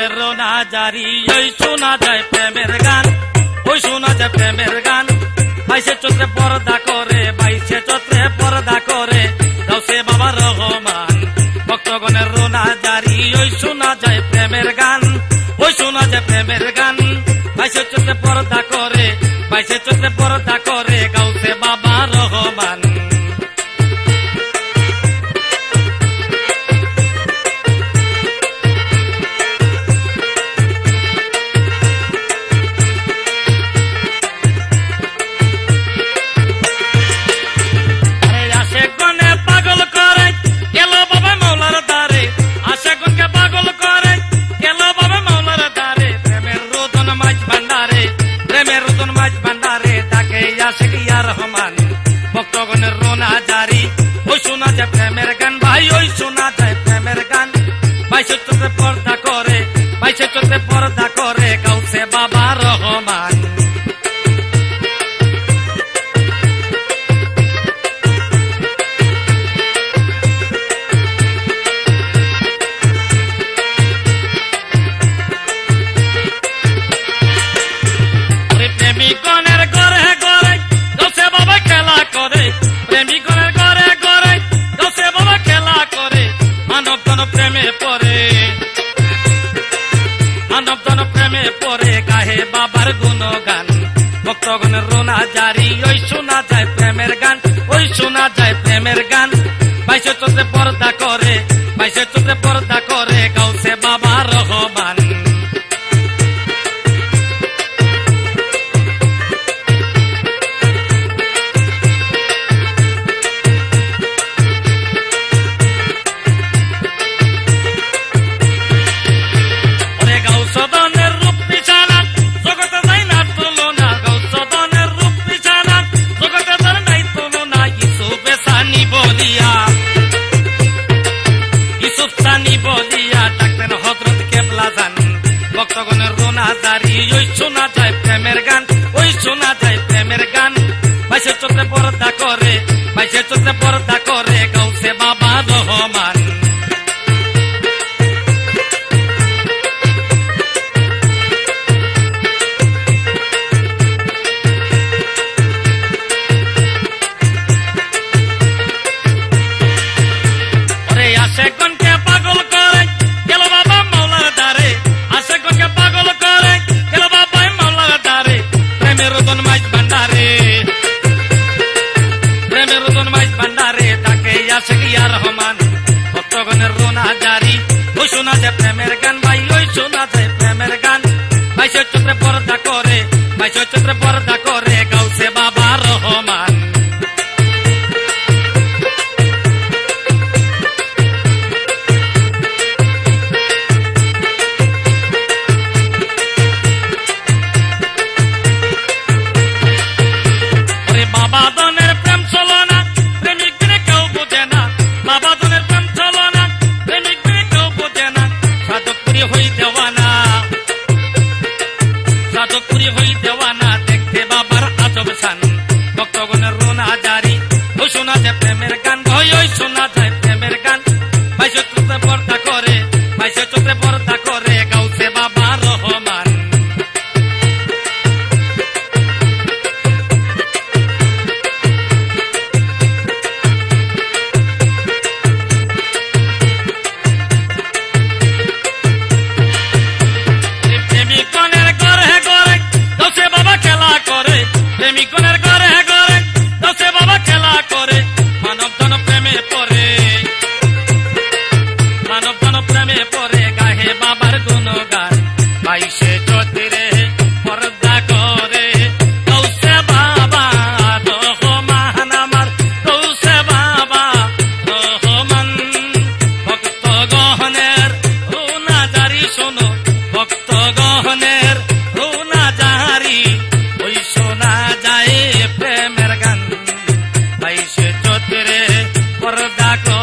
ভক্তগণের রোনা জারি ওই শোনা যায় প্রেমের গান, ওই শোনা যায় প্রেমের গান। 22 চৈত্রে পর্দা করে, 22 চৈত্রে পর্দা করে গাউসে বাবা রহমান। ভক্তগণের রোনা জারি ওই শোনা যায় প্রেমের গান, ওই শোনা যায় প্রেমের গান। 22 চৈত্রে পর্দা করে, 22 চৈত্রে পর্দা করে গাউসে বাবা রহমান। ভক্তগণের রোনা জারি ওই শোনা যায় প্রেমের গান, ভাই ওই শোনা যায় প্রেমের গান। 22 চৈত্রে পর্দা করে, 22 চৈত্রে পর্দা করে গাউসে বাবা রহমান। প্রেমিকগণের ঘরে ঘরে গাউসে বাবা খেলা করে, প্রেমিকগণের ঘরে ঘরে গাউসে বাবা খেলা করে। মানব জন প্রেমে পড়ে, মানব জন প্রেমে পড়ে গাহে বাবার গুণগান। ভক্তগণের রোনা জারি ওই শোনা যায় প্রেমের গান, ওই শোনা যায় প্রেমের গান। 22 চৈত্রে পর্দা করে, 22 চৈত্রে পর্দা করে গাউসে বাবা রহমান। ভক্তগণের রোনা জারি ওই শোনা যায় প্রেমের গান, ওই শোনা যায় প্রেমের গান। 22 চৈত্রে পর্দা করে, 22 চৈত্রে পর্দা করে গাউসে বাবা রহমান। ওরে আশেকগণকে পাগল করে গেল বাবা মাওলার দ্বারে, আশেকগণকে পাগল করে গেল বাবা মাওলার দ্বারে। প্রেমের রতন মাইজ ভান্ডারে, প্রেমের রতন মাইজ ভান্ডারে তাকে আশেক ইয়া রহমান। ভক্তগণের রোনা জারি ওই শোনা যায় প্রেমের গান, ভাই ওই শোনা যায় প্রেমের গান। 22 চৈত্রে পর্দা করে, 22 চৈত্রে পর্দা করে গাউসে বাবা রহমান। বাবা দনের প্রেম চলো না, প্রেমিক বিনে কেউ বোঝে না। বাবা দনের প্রেম চলো না, প্রেমিক বিনে কেউ বোঝে না। সাধকপুরি হই দেওয়ানা, সাধকপুরি হই দেওয়ানা দেখতে বাবার আজব শান। ভক্তগণের রোনা জারি ওই শোনা যায় প্রেমের গান, ভাই ওই শোনা যায় প্রেমের গান। 22 চৈত্রে পর্দা করে, 22 চৈত্রে পর্দা করে গাউসে বাবা রহমান। প্রেমিকগণের ঘরে ঘরে গাউসে বাবা খেলা করে, প্রেমিকগণের ঘরে ঘরে গাউসে বাবা খেলা করে। মানব জন প্রেমে পড়ে, মানব জন প্রেমে পড়ে গাহে বাবার গুণগান। 22 চৈত্রে পর্দা করে গাউসে বাবা রহমান আমার, গাউসে বাবা রহমান। ভক্তগণের রোনা জারি শোনো, ভক্তগণের রোনা জারি ওই শোনা যায় প্রেমের গান। 22 চৈত্রে পর্দা করে